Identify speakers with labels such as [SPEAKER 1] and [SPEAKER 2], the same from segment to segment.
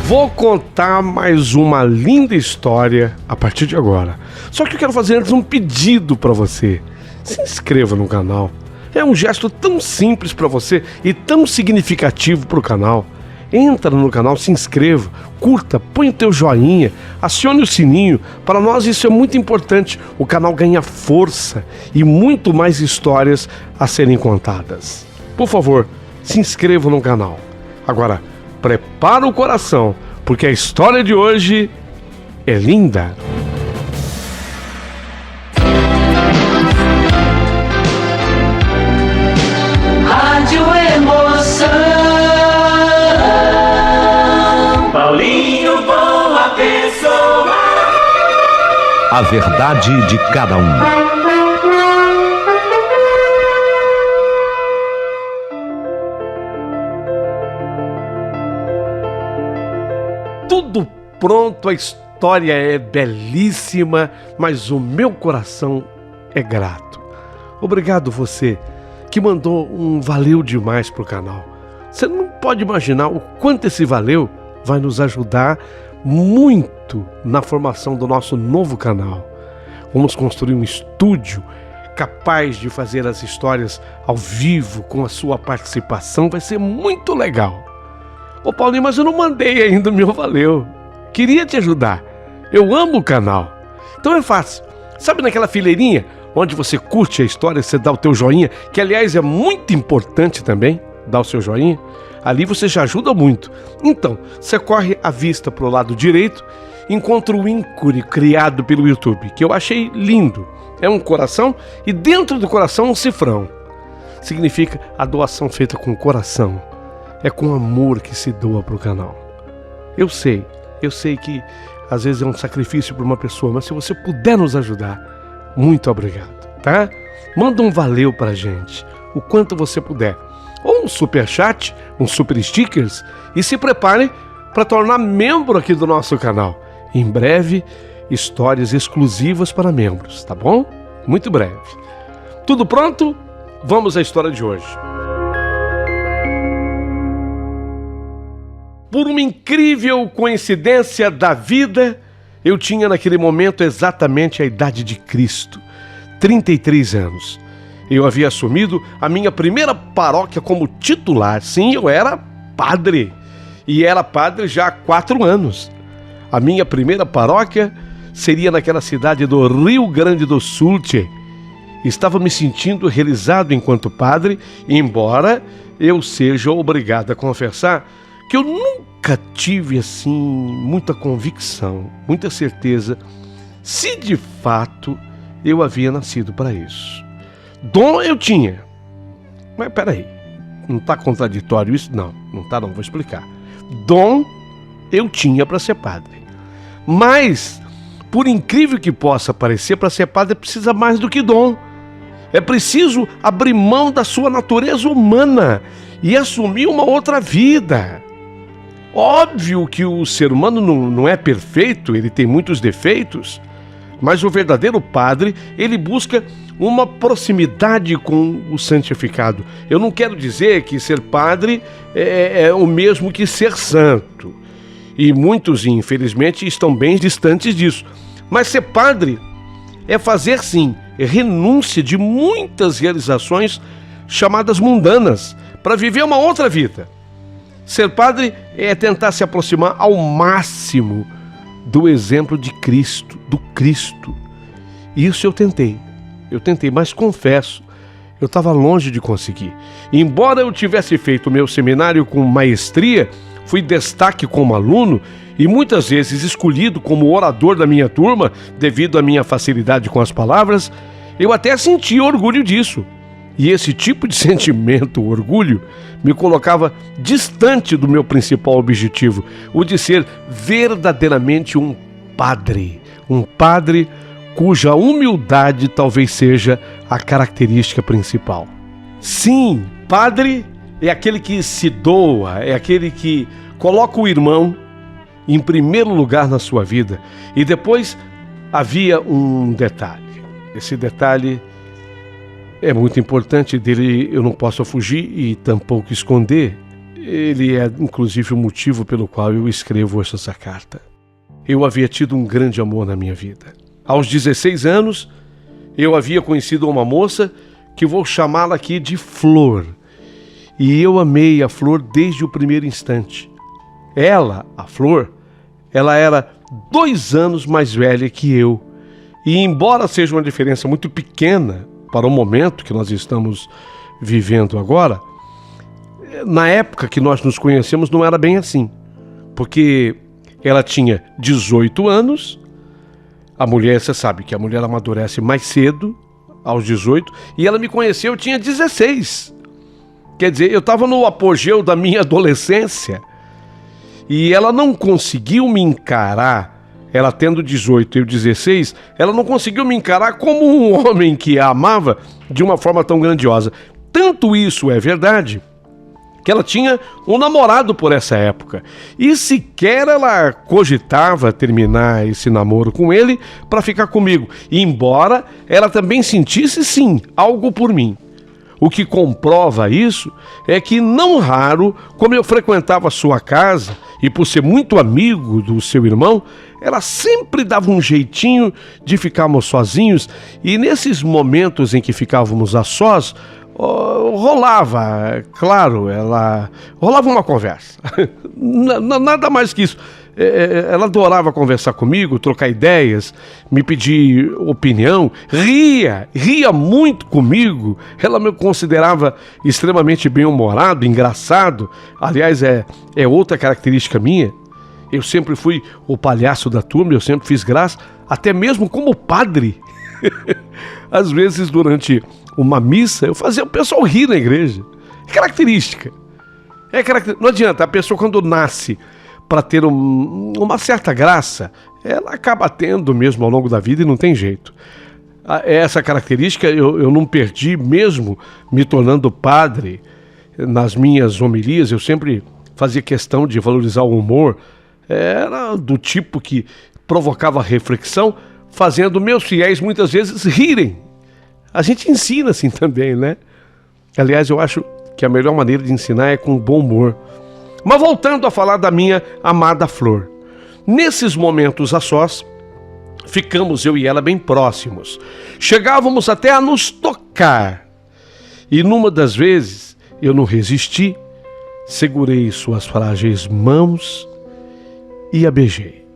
[SPEAKER 1] Vou contar mais uma linda história a partir de agora. Só que eu quero fazer antes um pedido para você. Se inscreva no canal. É um gesto tão simples para você e tão significativo para o canal. Entra no canal, se inscreva, curta, põe o teu joinha, acione o sininho. Para nós isso é muito importante. O canal ganha força e muito mais histórias a serem contadas. Por favor, se inscreva no canal. Agora, prepara o coração, porque a história de hoje é linda.
[SPEAKER 2] Rádio Emoção. Paulinho Boa Pessoa.
[SPEAKER 3] A verdade de cada um.
[SPEAKER 1] Tudo pronto, a história é belíssima, mas o meu coração é grato. Obrigado você que mandou um valeu demais pro canal. Você não pode imaginar o quanto esse valeu vai nos ajudar muito na formação do nosso novo canal. Vamos construir um estúdio capaz de fazer as histórias ao vivo com a sua participação. Vai ser muito legal. Ô Paulinho, mas eu não mandei ainda o meu valeu. Queria te ajudar. Eu amo o canal. Então é fácil. Sabe naquela fileirinha onde você curte a história, você dá o teu joinha, que aliás é muito importante também, dar o seu joinha? Ali você já ajuda muito. Então, você corre a vista para o lado direito, encontra o ícone criado pelo YouTube, que eu achei lindo. É um coração e dentro do coração um cifrão. Significa a doação feita com o coração. É com amor que se doa para o canal. Eu sei que às vezes é um sacrifício para uma pessoa, mas se você puder nos ajudar, muito obrigado, tá? Manda um valeu pra gente, o quanto você puder. Ou um super chat, um super stickers, e se prepare para tornar membro aqui do nosso canal. Em breve, histórias exclusivas para membros, tá bom? Muito breve. Tudo pronto? Vamos à história de hoje. Por uma incrível coincidência da vida, eu tinha naquele momento exatamente a idade de Cristo, 33 anos. Eu havia assumido a minha primeira paróquia como titular. Sim, eu era padre. E era padre já há 4 anos. A minha primeira paróquia seria naquela cidade do Rio Grande do Sul. Estava me sentindo realizado enquanto padre, embora eu seja obrigado a confessar que eu nunca tive assim muita convicção, muita certeza se de fato eu havia nascido para isso. Dom eu tinha, mas peraí, não está contraditório isso? Não está não, vou explicar. Dom eu tinha para ser padre, mas por incrível que possa parecer, para ser padre precisa mais do que dom. É preciso abrir mão da sua natureza humana e assumir uma outra vida. Óbvio que o ser humano não é perfeito, ele tem muitos defeitos, mas o verdadeiro padre, ele busca uma proximidade com o santificado. Eu não quero dizer que ser padre é o mesmo que ser santo, e muitos, infelizmente, estão bem distantes disso. Mas ser padre é fazer, sim, renúncia de muitas realizações chamadas mundanas, para viver uma outra vida. Ser padre é tentar se aproximar ao máximo do exemplo de Cristo, do Cristo. Isso eu tentei, mas confesso, eu estava longe de conseguir. Embora eu tivesse feito o meu seminário com maestria, fui destaque como aluno e muitas vezes escolhido como orador da minha turma devido à minha facilidade com as palavras, eu até senti orgulho disso. E esse tipo de sentimento, o orgulho, me colocava distante do meu principal objetivo, o de ser verdadeiramente um padre cuja humildade talvez seja a característica principal. Sim, padre é aquele que se doa, é aquele que coloca o irmão em primeiro lugar na sua vida. E depois havia um detalhe. Esse detalhe é muito importante, dele eu não posso fugir e tampouco esconder. ele é inclusive o motivo pelo qual eu escrevo essa carta. Eu havia tido um grande amor na minha vida. Aos 16 anos, eu havia conhecido uma moça que vou chamá-la aqui de Flor. E eu amei a Flor desde o primeiro instante. Ela, a Flor, ela era 2 anos mais velha que eu. E embora seja uma diferença muito pequena para o momento que nós estamos vivendo agora, na época que nós nos conhecemos não era bem assim. Porque ela tinha 18 anos, a mulher, você sabe que a mulher amadurece mais cedo, aos 18, e ela me conheceu, eu tinha 16. Quer dizer, eu estava no apogeu da minha adolescência, e ela não conseguiu me encarar, ela tendo 18 e eu 16, ela não conseguiu me encarar como um homem que a amava de uma forma tão grandiosa. Tanto isso é verdade, que ela tinha um namorado por essa época. E sequer ela cogitava terminar esse namoro com ele para ficar comigo. Embora ela também sentisse, sim, algo por mim. O que comprova isso é que, não raro, como eu frequentava a sua casa, e por ser muito amigo do seu irmão, ela sempre dava um jeitinho de ficarmos sozinhos. E nesses momentos em que ficávamos a sós, rolava, claro, rolava uma conversa, nada mais que isso. Ela adorava conversar comigo, trocar ideias, me pedir opinião, ria muito comigo. Ela me considerava extremamente bem-humorado, engraçado. Aliás, é outra característica minha. Eu sempre fui o palhaço da turma, eu sempre fiz graça, até mesmo como padre. Às vezes, durante uma missa, eu fazia o pessoal rir na igreja. É característica. Não adianta, a pessoa quando nasce para ter uma certa graça, ela acaba tendo mesmo ao longo da vida e não tem jeito. Essa característica eu não perdi mesmo me tornando padre. Nas minhas homilias eu sempre fazia questão de valorizar o humor. Era do tipo que provocava reflexão, fazendo meus fiéis muitas vezes rirem. A gente ensina assim também, né? Aliás, eu acho que a melhor maneira de ensinar é com bom humor. Mas voltando a falar da minha amada Flor. Nesses momentos a sós, ficamos eu e ela bem próximos. Chegávamos até a nos tocar. E numa das vezes, eu não resisti, segurei suas frágeis mãos e a beijei.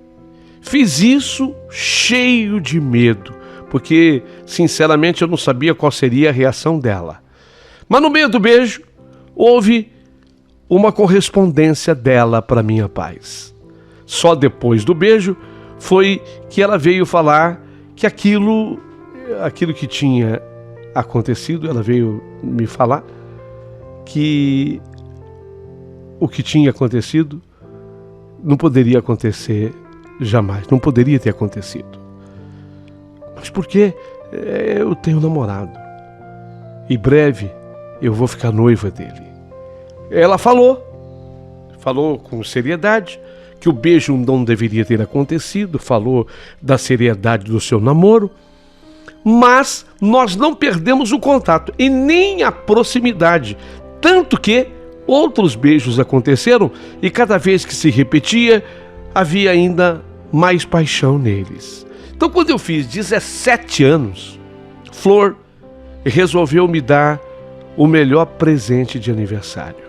[SPEAKER 1] Fiz isso cheio de medo, porque, sinceramente, eu não sabia qual seria a reação dela. Mas no meio do beijo, houve uma correspondência dela para minha paz. Só depois do beijo foi que ela veio falar que aquilo que tinha acontecido, ela veio me falar que o que tinha acontecido não poderia acontecer jamais, não poderia ter acontecido. Mas por quê? Eu tenho um namorado. Em breve eu vou ficar noiva dele. Ela falou com seriedade que o beijo não deveria ter acontecido, falou da seriedade do seu namoro, mas nós não perdemos o contato e nem a proximidade, tanto que outros beijos aconteceram e cada vez que se repetia, havia ainda mais paixão neles. Então, quando eu fiz 17 anos, Flor resolveu me dar o melhor presente de aniversário.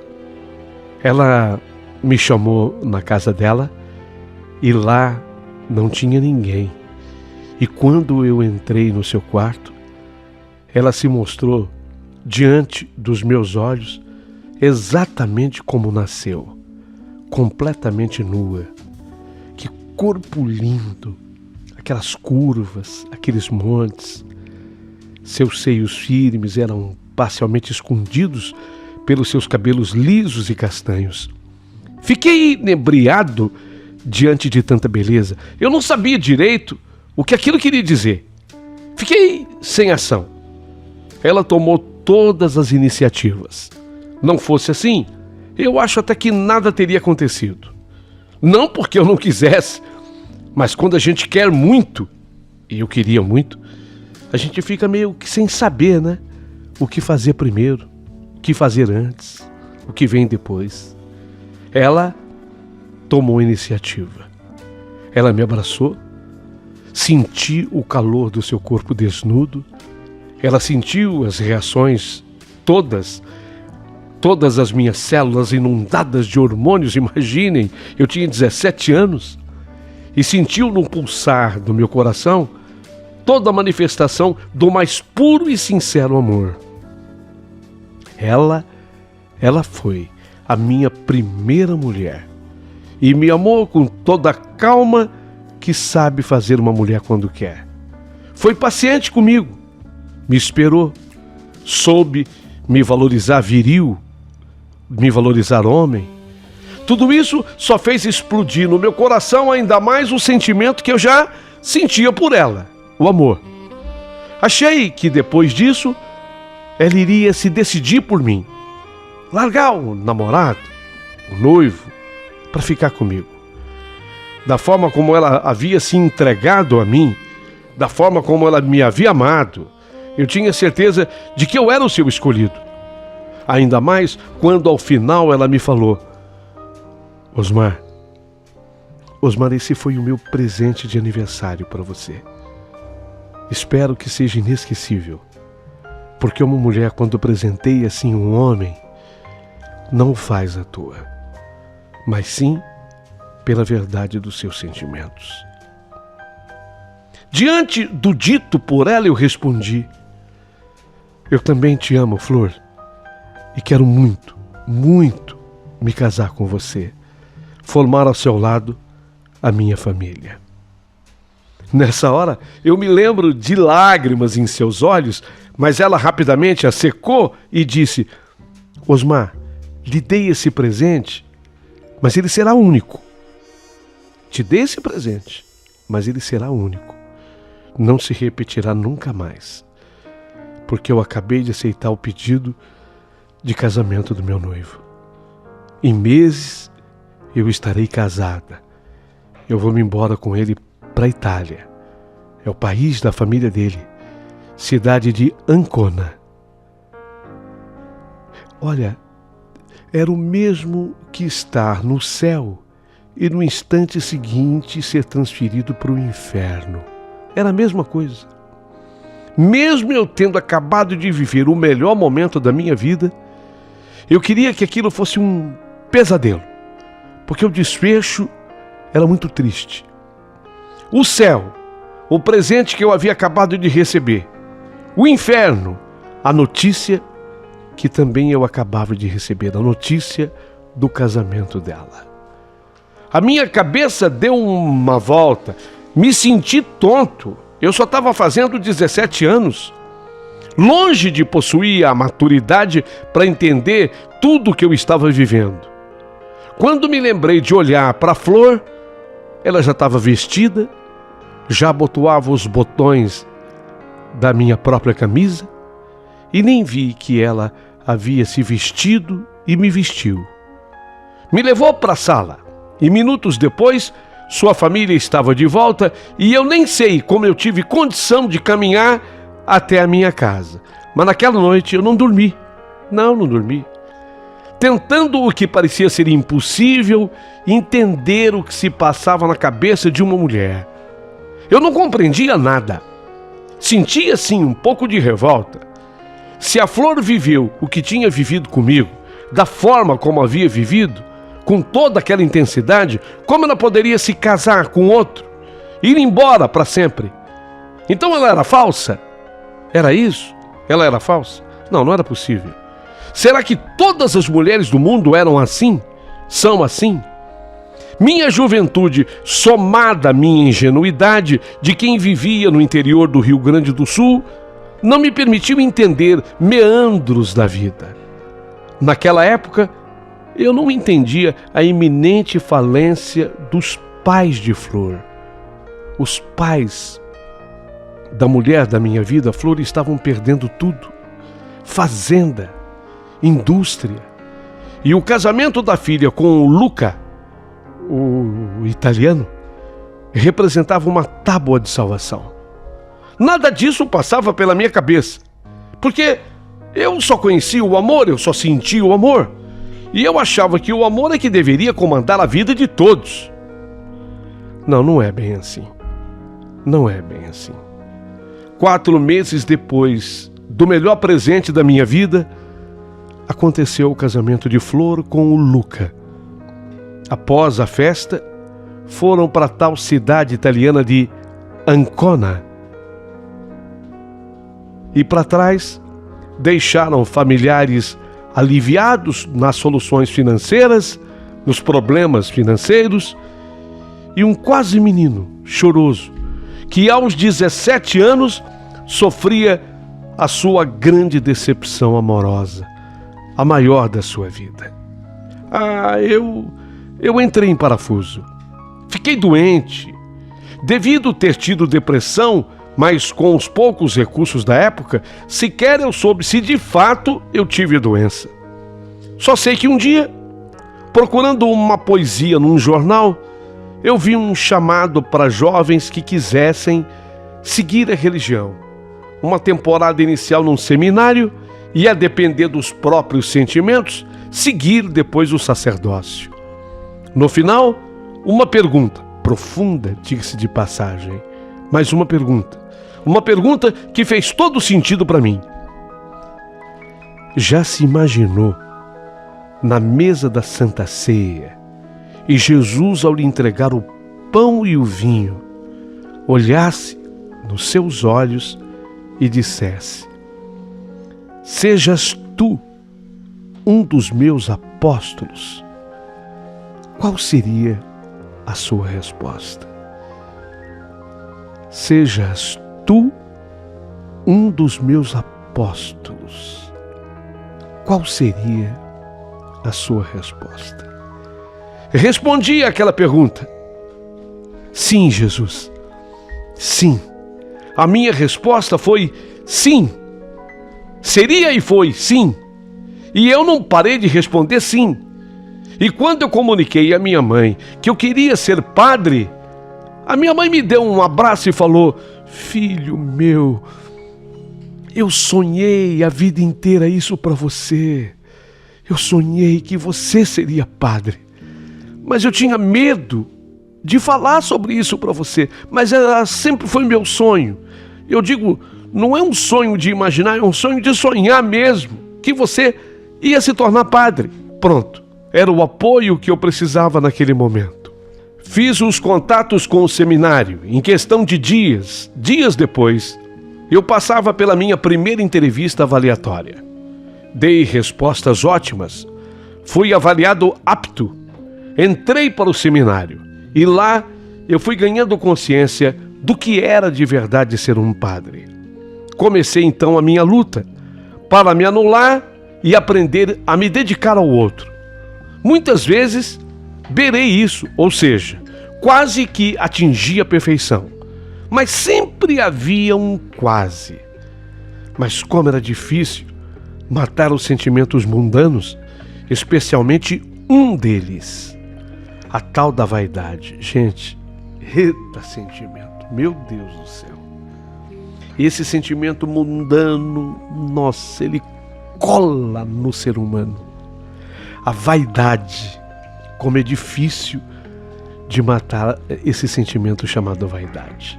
[SPEAKER 1] Ela me chamou na casa dela e lá não tinha ninguém. E quando eu entrei no seu quarto, ela se mostrou diante dos meus olhos exatamente como nasceu, completamente nua. Que corpo lindo, aquelas curvas, aqueles montes. Seus seios firmes eram parcialmente escondidos pelos seus cabelos lisos e castanhos. Fiquei inebriado diante de tanta beleza. Eu não sabia direito o que aquilo queria dizer. Fiquei sem ação. Ela tomou todas as iniciativas. Não fosse assim, eu acho até que nada teria acontecido. Não porque eu não quisesse, mas quando a gente quer muito, e eu queria muito, a gente fica meio que sem saber, né? O que fazer primeiro, o que fazer antes, o que vem depois. Ela tomou a iniciativa. Ela me abraçou, senti o calor do seu corpo desnudo, ela sentiu as reações todas as minhas células inundadas de hormônios. Imaginem, eu tinha 17 anos e sentiu no pulsar do meu coração toda a manifestação do mais puro e sincero amor. Ela foi a minha primeira mulher e me amou com toda a calma que sabe fazer uma mulher quando quer. Foi paciente comigo, me esperou, soube me valorizar viril, me valorizar homem. Tudo isso só fez explodir no meu coração ainda mais o sentimento que eu já sentia por ela, o amor. Achei que depois disso ela iria se decidir por mim, largar o namorado, o noivo, para ficar comigo. Da forma como ela havia se entregado a mim, da forma como ela me havia amado, eu tinha certeza de que eu era o seu escolhido. Ainda mais quando ao final ela me falou: Osmar, esse foi o meu presente de aniversário para você. Espero que seja inesquecível, porque uma mulher, quando presenteia assim um homem, não o faz à toa, mas sim pela verdade dos seus sentimentos. Diante do dito por ela, eu respondi: eu também te amo, Flor, e quero muito, muito me casar com você, formar ao seu lado a minha família. Nessa hora, eu me lembro de lágrimas em seus olhos, mas ela rapidamente a secou e disse: Osmar, lhe dei esse presente, mas ele será único. Te dei esse presente, mas ele será único. Não se repetirá nunca mais, porque eu acabei de aceitar o pedido de casamento do meu noivo. Em meses eu estarei casada. Eu vou me embora com ele para a Itália. É o país da família dele, cidade de Ancona. Olha, era o mesmo que estar no céu e no instante seguinte ser transferido para o inferno. Era a mesma coisa. Mesmo eu tendo acabado de viver o melhor momento da minha vida, eu queria que aquilo fosse um pesadelo, porque o desfecho era muito triste. O céu, o presente que eu havia acabado de receber. O inferno, a notícia que também eu acabava de receber, a notícia do casamento dela. A minha cabeça deu uma volta, me senti tonto. Eu só estava fazendo 17 anos, longe de possuir a maturidade para entender tudo o que eu estava vivendo. Quando me lembrei de olhar para a Flor, ela já estava vestida, já abotoava os botões da minha própria camisa e nem vi que ela havia se vestido e me vestiu. Me levou para a sala e minutos depois sua família estava de volta e eu nem sei como eu tive condição de caminhar até a minha casa. Mas naquela noite eu não dormi. Não dormi. Tentando o que parecia ser impossível, entender o que se passava na cabeça de uma mulher. Eu não compreendia nada. Sentia, sim, um pouco de revolta. Se a Flor viveu o que tinha vivido comigo, da forma como havia vivido, com toda aquela intensidade, como ela poderia se casar com outro, ir embora para sempre? Então ela era falsa? Era isso? Ela era falsa? Não era possível. Será que todas as mulheres do mundo eram assim? São assim? Minha juventude, somada à minha ingenuidade de quem vivia no interior do Rio Grande do Sul, não me permitiu entender meandros da vida. Naquela época, eu não entendia a iminente falência dos pais de Flor. Os pais da mulher da minha vida, Flor, estavam perdendo tudo. Fazenda, indústria. E o casamento da filha com o Luca, o italiano, representava uma tábua de salvação. Nada disso passava pela minha cabeça, porque eu só conhecia o amor, eu só sentia o amor. E eu achava que o amor é que deveria comandar a vida de todos. Não, não é bem assim. Não é bem assim. 4 meses depois do melhor presente da minha vida, aconteceu o casamento de Flor com o Luca. Após a festa, foram para a tal cidade italiana de Ancona. E para trás, deixaram familiares aliviados nas soluções financeiras, nos problemas financeiros, e um quase menino choroso, que aos 17 anos sofria a sua grande decepção amorosa, a maior da sua vida. Eu entrei em parafuso. Fiquei doente. Devido ter tido depressão, mas com os poucos recursos da época, sequer eu soube se de fato eu tive a doença. Só sei que um dia, procurando uma poesia num jornal, eu vi um chamado para jovens que quisessem seguir a religião. Uma temporada inicial num seminário e, a depender dos próprios sentimentos, seguir depois o sacerdócio. No final, uma pergunta, profunda, diga-se de passagem, mas uma pergunta que fez todo sentido para mim. Já se imaginou na mesa da Santa Ceia e Jesus, ao lhe entregar o pão e o vinho, olhasse nos seus olhos e dissesse: sejas tu um dos meus apóstolos? Qual seria a sua resposta? Sejas tu um dos meus apóstolos. Qual seria a sua resposta? Respondi àquela pergunta: sim, Jesus. Sim. A minha resposta foi sim. Seria e foi sim. E eu não parei de responder sim. E quando eu comuniquei à minha mãe que eu queria ser padre, a minha mãe me deu um abraço e falou: filho meu, eu sonhei a vida inteira isso para você. Eu sonhei que você seria padre. Mas eu tinha medo de falar sobre isso para você. Mas sempre foi meu sonho. Eu digo, não é um sonho de imaginar, é um sonho de sonhar mesmo, que você ia se tornar padre. Pronto. Era o apoio que eu precisava naquele momento. Fiz os contatos com o seminário. Em questão de dias depois, eu passava pela minha primeira entrevista avaliatória. Dei respostas ótimas. Fui avaliado apto. Entrei para o seminário. E lá eu fui ganhando consciência do que era de verdade ser um padre. Comecei então a minha luta para me anular e aprender a me dedicar ao outro. Muitas vezes beirei isso, ou seja, quase que atingi a perfeição. Mas sempre havia um quase. Mas como era difícil matar os sentimentos mundanos, especialmente um deles, a tal da vaidade. Gente, eita sentimento, meu Deus do céu. Esse sentimento mundano, nossa, ele cola no ser humano. A vaidade, como é difícil de matar esse sentimento chamado vaidade.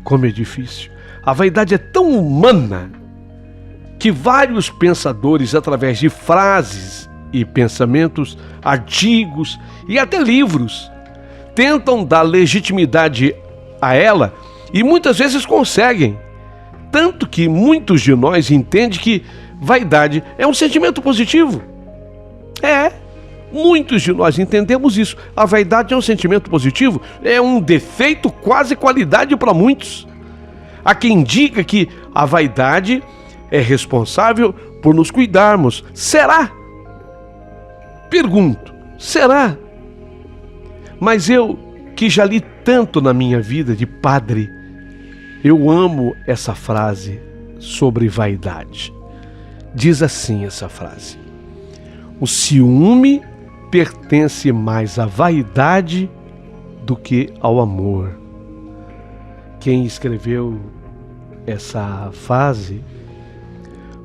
[SPEAKER 1] Como é difícil. A vaidade é tão humana que vários pensadores, através de frases e pensamentos, artigos e até livros, tentam dar legitimidade a ela e muitas vezes conseguem. Tanto que muitos de nós entendem que vaidade é um sentimento positivo. Muitos de nós entendemos isso. A vaidade é um sentimento positivo, é um defeito, quase qualidade para muitos. Há quem diga que a vaidade é responsável por nos cuidarmos. Será? Pergunto, será? Mas eu, que já li tanto na minha vida de padre, eu amo essa frase sobre vaidade. Diz assim essa frase: o ciúme pertence mais à vaidade do que ao amor. Quem escreveu essa frase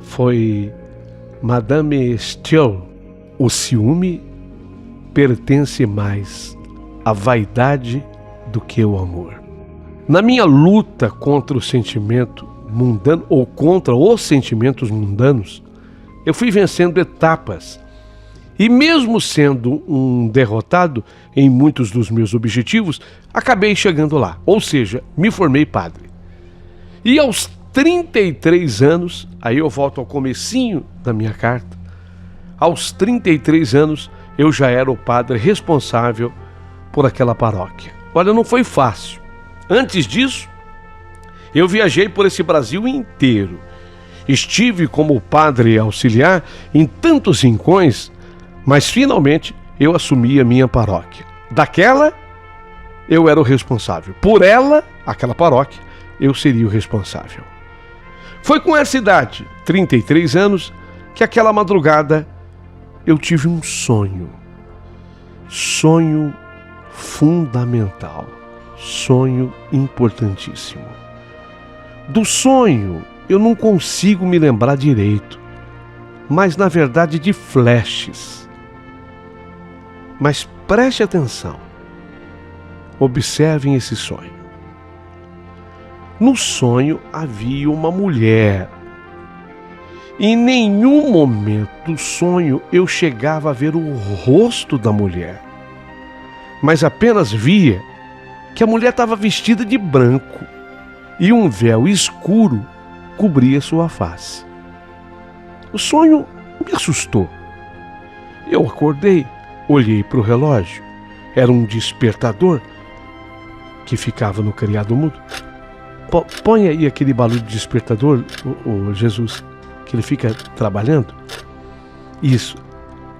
[SPEAKER 1] foi Madame Steele. O ciúme pertence mais à vaidade do que ao amor. Na minha luta contra o sentimento mundano, ou contra os sentimentos mundanos, eu fui vencendo etapas. E mesmo sendo um derrotado em muitos dos meus objetivos, acabei chegando lá. Ou seja, me formei padre. E aos 33 anos, aí eu volto ao comecinho da minha carta, aos 33 anos eu já era o padre responsável por aquela paróquia. Olha, não foi fácil. Antes disso, eu viajei por esse Brasil inteiro. Estive como padre auxiliar em tantos rincões, mas finalmente eu assumi a minha paróquia. Daquela, eu era o responsável. Por ela, aquela paróquia, eu seria o responsável. Foi com essa idade, 33 anos, que aquela madrugada eu tive um sonho. Sonho fundamental. Sonho importantíssimo. Do sonho eu não consigo me lembrar direito, mas na verdade de flashes. Mas preste atenção. Observem esse sonho. No sonho havia uma mulher. Em nenhum momento do sonho eu chegava a ver o rosto da mulher, mas apenas via que a mulher estava vestida de branco e um véu escuro cobria sua face. O sonho me assustou. Eu acordei, olhei para o relógio. Era um despertador que ficava no criado mudo. Põe aí aquele barulho de despertador, o Jesus, que ele fica trabalhando. Isso.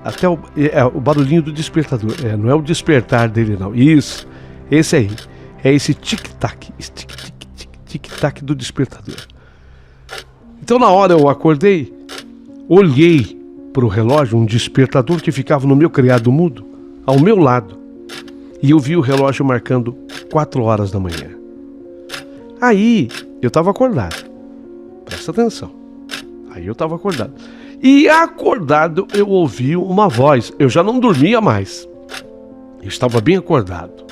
[SPEAKER 1] Até o barulhinho do despertador. Não é o despertar dele, não. Isso. Esse aí. É esse tic-tac. Tic-tac do despertador. Então, na hora eu acordei, olhei para o relógio, um despertador que ficava no meu criado mudo, ao meu lado. E eu vi o relógio marcando 4 horas da manhã. Aí, eu estava acordado. Presta atenção. Aí eu estava acordado. E acordado eu ouvi uma voz. Eu já não dormia mais. Eu estava bem acordado.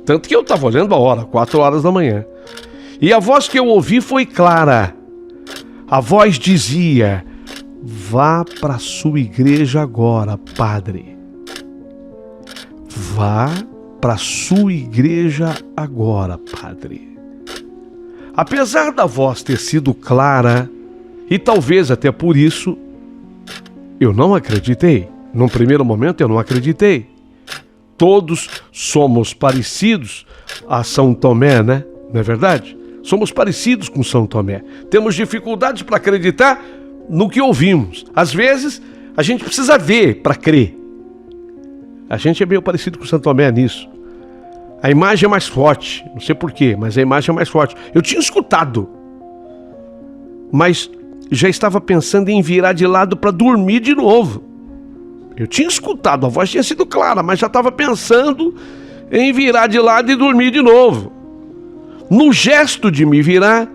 [SPEAKER 1] Tanto que eu estava olhando a hora, 4 horas da manhã. E a voz que eu ouvi foi clara. A voz dizia: vá para a sua igreja agora, padre. Vá para a sua igreja agora, padre. Apesar da voz ter sido clara, e talvez até por isso, eu não acreditei. Num primeiro momento eu não acreditei. Todos somos parecidos a São Tomé, né? Não é verdade? Somos parecidos com São Tomé. Temos dificuldade para acreditar no que ouvimos. Às vezes, a gente precisa ver para crer. A gente é meio parecido com São Tomé nisso. A imagem é mais forte. Não sei porquê, mas a imagem é mais forte. Eu tinha escutado, mas já estava pensando em virar de lado para dormir de novo. Eu tinha escutado, a voz tinha sido clara, mas já estava pensando em virar de lado e dormir de novo. No gesto de me virar,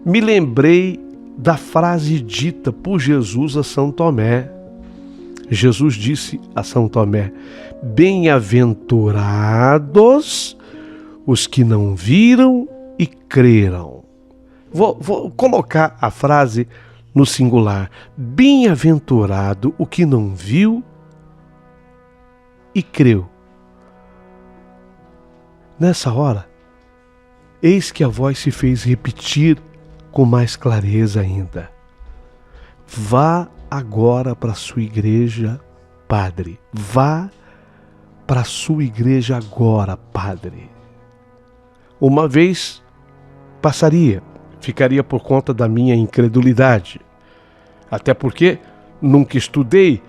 [SPEAKER 1] me lembrei da frase dita por Jesus a São Tomé. Jesus disse a São Tomé: bem-aventurados os que não viram e creram. Vou colocar a frase no singular. Bem-aventurado o que não viu e creu. Nessa hora, eis que a voz se fez repetir com mais clareza ainda: vá agora para a sua igreja, padre. Vá para a sua igreja agora, padre. Uma vez passaria, ficaria por conta da minha incredulidade. Até porque nunca estudei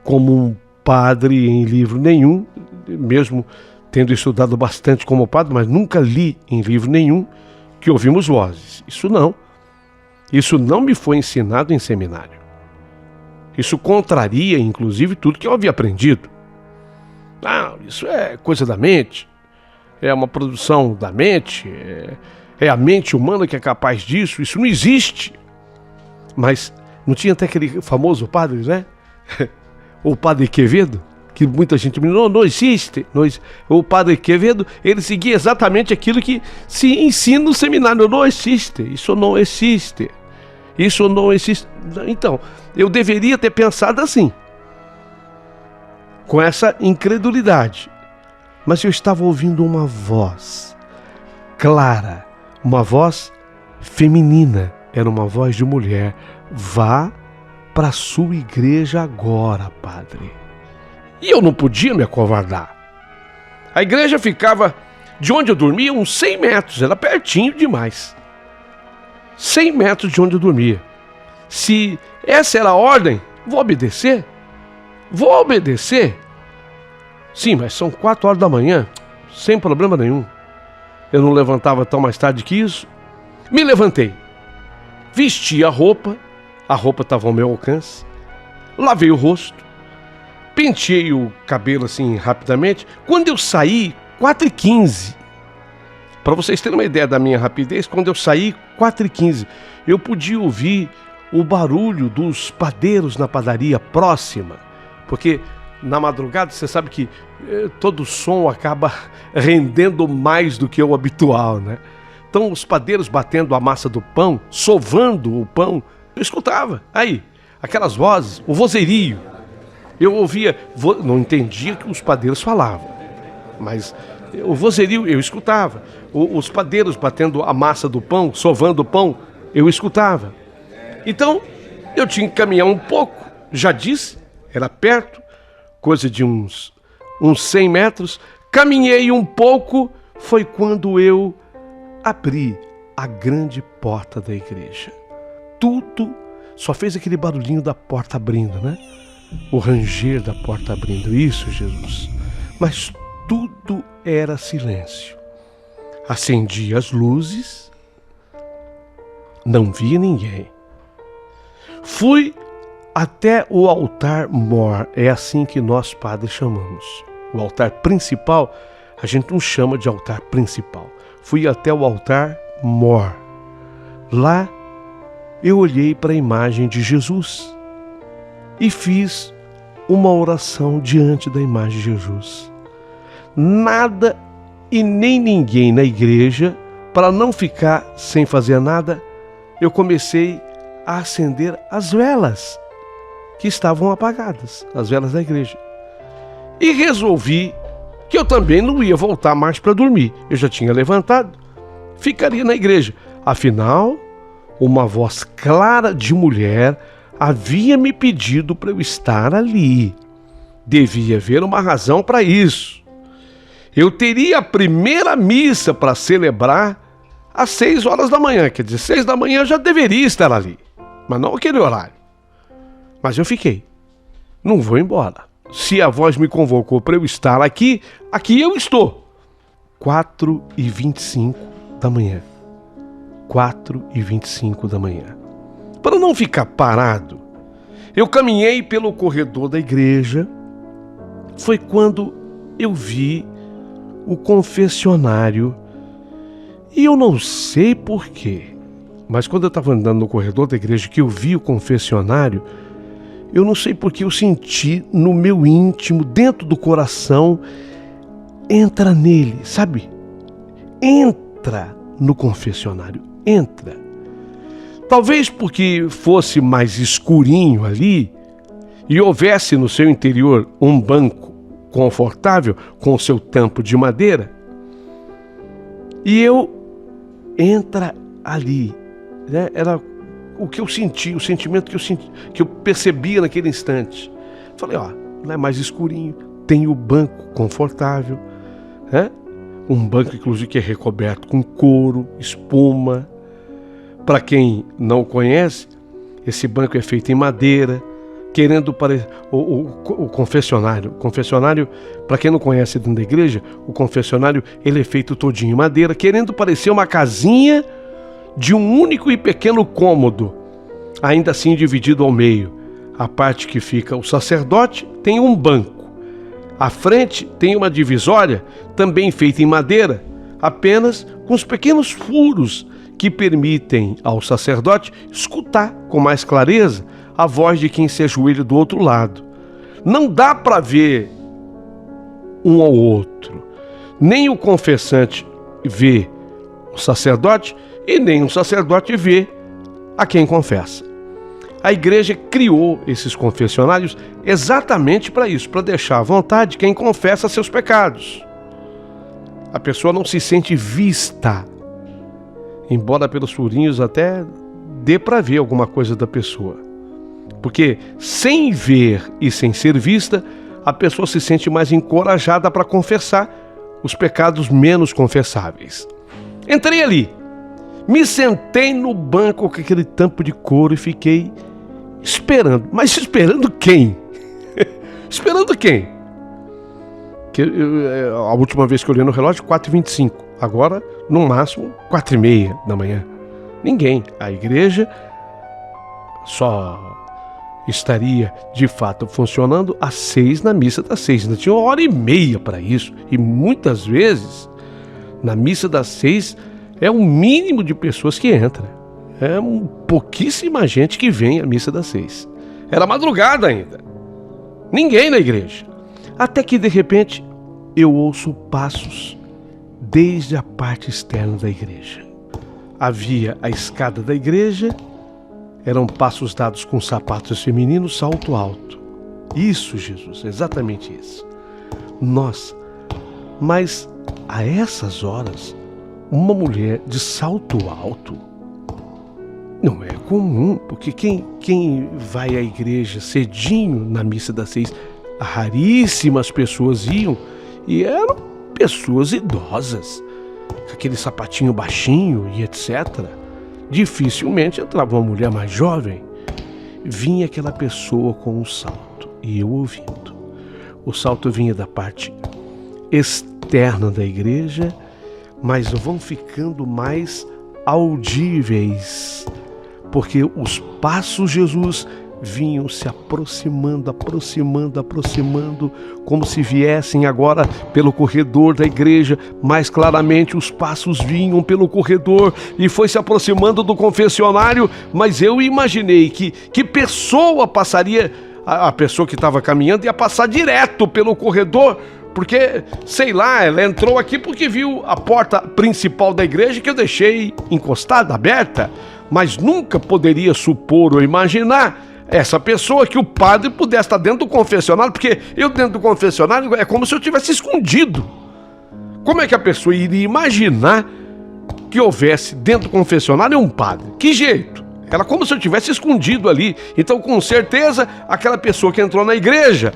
[SPEAKER 1] como um padre em livro nenhum, mesmo tendo estudado bastante como padre, mas nunca li em livro nenhum que ouvimos vozes. Isso não me foi ensinado em seminário. Isso contraria, inclusive, tudo que eu havia aprendido. Não, isso é coisa da mente, é uma produção da mente, é a mente humana que é capaz disso, isso não existe. Mas não tinha até aquele famoso padre, né? o padre Quevedo, que muita gente me diz, não existe. O padre Quevedo, ele seguia exatamente aquilo que se ensina no seminário. Não existe, isso não existe. Isso não existe. Então, eu deveria ter pensado assim, com essa incredulidade. Mas eu estava ouvindo uma voz clara, uma voz feminina, era uma voz de mulher. Vá para a sua igreja agora, padre. E eu não podia me acovardar. A igreja ficava de onde eu dormia uns 100 metros, era pertinho demais. 100 metros de onde eu dormia. Se essa era a ordem, vou obedecer? Vou obedecer? Sim, mas são 4 horas da manhã, sem problema nenhum. Eu não levantava tão mais tarde que isso. Me levantei, vesti a roupa estava ao meu alcance, lavei o rosto, penteei o cabelo assim rapidamente. Quando eu saí, 4h15, para vocês terem uma ideia da minha rapidez, quando eu saí, 4h15, eu podia ouvir o barulho dos padeiros na padaria próxima, porque na madrugada você sabe que todo som acaba rendendo mais do que o habitual, né? Então os padeiros batendo a massa do pão, sovando o pão, eu escutava. Aí, aquelas vozes, o vozerio. Eu ouvia, não entendia o que os padeiros falavam, mas o vozerio eu escutava. Os padeiros batendo a massa do pão, sovando o pão, eu escutava. Então, eu tinha que caminhar um pouco, já disse, era perto, coisa de uns 100 metros. Caminhei um pouco, foi quando eu abri a grande porta da igreja. Tudo só fez aquele barulhinho da porta abrindo, né? O ranger da porta abrindo, isso, Jesus. Mas tudo era silêncio. Acendi as luzes, não via ninguém. Fui até o altar mor, é assim que nós padres chamamos. O altar principal, a gente não chama de altar principal. Fui até o altar mor. Lá eu olhei para a imagem de Jesus e fiz uma oração diante da imagem de Jesus. Nada e nem ninguém na igreja, para não ficar sem fazer nada, eu comecei a acender as velas que estavam apagadas, as velas da igreja. E resolvi que eu também não ia voltar mais para dormir. Eu já tinha levantado, ficaria na igreja. Afinal, uma voz clara de mulher havia me pedido para eu estar ali. Devia haver uma razão para isso. Eu teria a primeira missa para celebrar às 6 horas da manhã. Quer dizer, 6 da manhã eu já deveria estar ali, mas não aquele horário. Mas eu fiquei. Não vou embora. Se a voz me convocou para eu estar aqui, aqui eu estou. 4h25 da manhã. 4h25 da manhã. Para não ficar parado, eu caminhei pelo corredor da igreja. Foi quando eu vi o confessionário. E eu não sei porquê, mas quando eu estava andando no corredor da igreja que eu vi o confessionário, eu não sei porque eu senti no meu íntimo, dentro do coração, entra nele, sabe? Entra no confessionário, entra. Talvez porque fosse mais escurinho ali e houvesse no seu interior um banco confortável com o seu tampo de madeira. E entra ali, né? Era o que eu senti, o sentimento que eu senti, que eu percebia naquele instante. Falei, ó, lá é mais escurinho, tem o banco confortável, né? Um banco, inclusive, que é recoberto com couro, espuma. Para quem não conhece, esse banco é feito em madeira, querendo parecer... O confessionário. O confessionário, para quem não conhece dentro da igreja, o confessionário ele é feito todinho em madeira, querendo parecer uma casinha de um único e pequeno cômodo, ainda assim dividido ao meio. A parte que fica o sacerdote tem um banco. À frente tem uma divisória, também feita em madeira, apenas com os pequenos furos que permitem ao sacerdote escutar com mais clareza a voz de quem se ajoelha do outro lado. Não dá para ver um ao outro. Nem o confessante vê o sacerdote e nem o sacerdote vê a quem confessa. A igreja criou esses confessionários exatamente para isso, para deixar à vontade quem confessa seus pecados. A pessoa não se sente vista, embora pelos furinhos até dê para ver alguma coisa da pessoa. Porque sem ver e sem ser vista, a pessoa se sente mais encorajada para confessar os pecados menos confessáveis. Entrei ali, me sentei no banco com aquele tampo de couro e fiquei esperando. Mas esperando quem? Esperando quem? A última vez que eu olhei no relógio, 4h25. Agora, no máximo, 4h30 da manhã. Ninguém. A igreja só estaria, de fato, funcionando às 6 na missa das 6. Ainda tinha 1h30 para isso. E muitas vezes, na missa das 6, é o mínimo de pessoas que entra. É pouquíssima gente que vem à missa das 6. Era madrugada ainda. Ninguém na igreja. Até que, de repente, eu ouço passos desde a parte externa da igreja. Havia a escada da igreja, eram passos dados com sapatos femininos, salto alto. Isso, Jesus, exatamente isso. Nossa, mas a essas horas, uma mulher de salto alto não é comum, porque quem vai à igreja cedinho na missa das 6, raríssimas pessoas iam, e eram pessoas idosas, com aquele sapatinho baixinho e etc. Dificilmente entrava uma mulher mais jovem. Vinha aquela pessoa com um salto, e eu ouvindo. O salto vinha da parte externa da igreja, mas vão ficando mais audíveis, porque os passos de Jesus vinham se aproximando, como se viessem agora pelo corredor da igreja. Mais claramente os passos vinham pelo corredor e foi se aproximando do confessionário, mas eu imaginei que pessoa passaria, a pessoa que estava caminhando ia passar direto pelo corredor, porque, sei lá, ela entrou aqui porque viu a porta principal da igreja que eu deixei encostada, aberta, mas nunca poderia supor ou imaginar essa pessoa que o padre pudesse estar dentro do confessionário, porque eu dentro do confessionário é como se eu tivesse escondido. Como é que a pessoa iria imaginar que houvesse dentro do confessionário um padre? Que jeito? Era como se eu tivesse escondido ali. Então, com certeza, aquela pessoa que entrou na igreja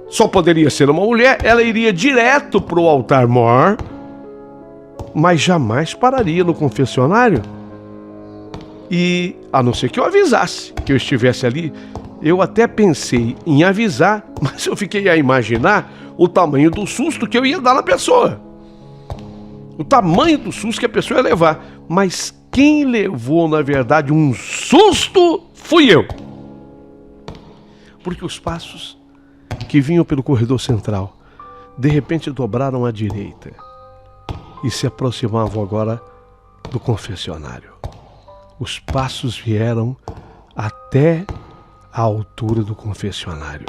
[SPEAKER 1] só poderia ser uma mulher, ela iria direto para o altar-mor, mas jamais pararia no confessionário. E, a não ser que eu avisasse que eu estivesse ali, eu até pensei em avisar, mas eu fiquei a imaginar o tamanho do susto que eu ia dar na pessoa. O tamanho do susto que a pessoa ia levar. Mas quem levou, na verdade, um susto fui eu. Porque os passos que vinham pelo corredor central, de repente dobraram à direita e se aproximavam agora do confessionário. Os passos vieram até a altura do confessionário.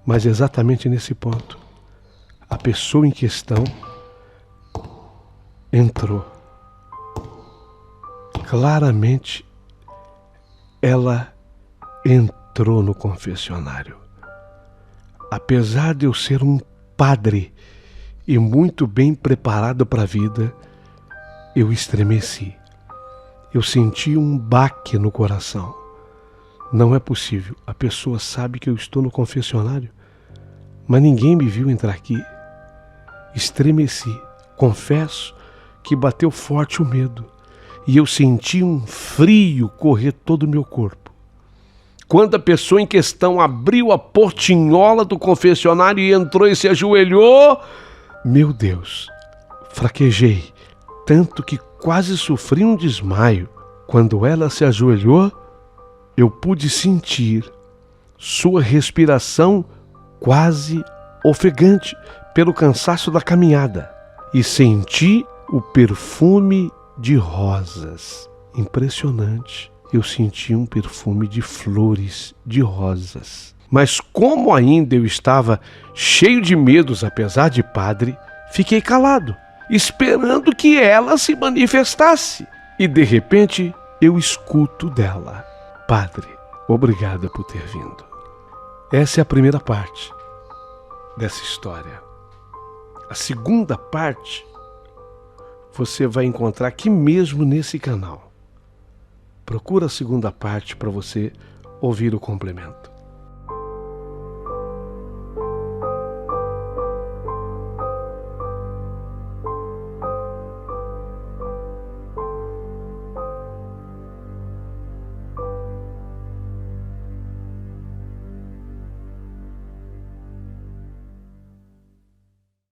[SPEAKER 1] Mas exatamente nesse ponto, a pessoa em questão entrou. Claramente, ela entrou no confessionário. Apesar de eu ser um padre e muito bem preparado para a vida, eu estremeci. Eu senti um baque no coração. Não é possível. A pessoa sabe que eu estou no confessionário, mas ninguém me viu entrar aqui. Estremeci. Confesso que bateu forte o medo e eu senti um frio correr todo o meu corpo. Quando a pessoa em questão abriu a portinhola do confessionário e entrou e se ajoelhou, meu Deus, fraquejei, tanto que quase sofri um desmaio. Quando ela se ajoelhou, eu pude sentir sua respiração quase ofegante pelo cansaço da caminhada e senti o perfume de rosas. Impressionante. Eu senti um perfume de flores, de rosas. Mas como ainda eu estava cheio de medos, apesar de padre, fiquei calado, esperando que ela se manifestasse. E de repente eu escuto dela: Padre, obrigada por ter vindo. Essa é a primeira parte dessa história. A segunda parte você vai encontrar aqui mesmo nesse canal. Procura a segunda parte para você ouvir o complemento.